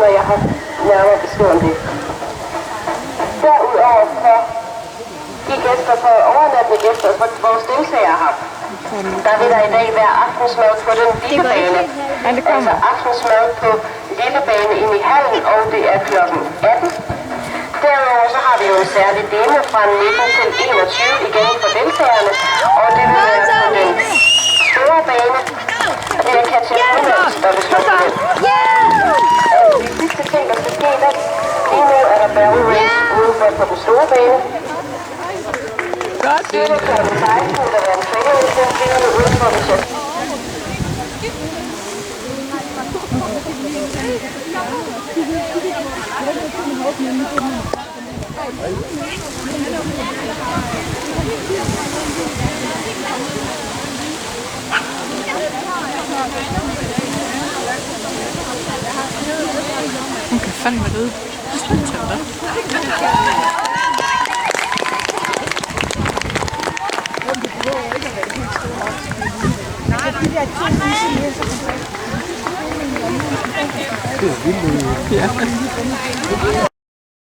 når jeg har nærmere besked om det. Derudover for de gæster, for overnattende gæster, for vores deltagere her, der vil der i dag være aftensmad på den lille bane. Altså aftensmad på lille bane ind i hallen, og det er kl. 18. Derudover så har vi jo en særlig demo fra 19 til 21 igen for deltagerne, og det vil være på den store bane. Det er Katja Hunds, der vil stå på den. De sidste ting, der skal ske, der lige nu er der barrel race udenfor på den store bane. Godt. Det er kl. 16, der er en træningsindstilling udenfor på sæt. Hun kan fandme lyde. Det er vildt. Ja.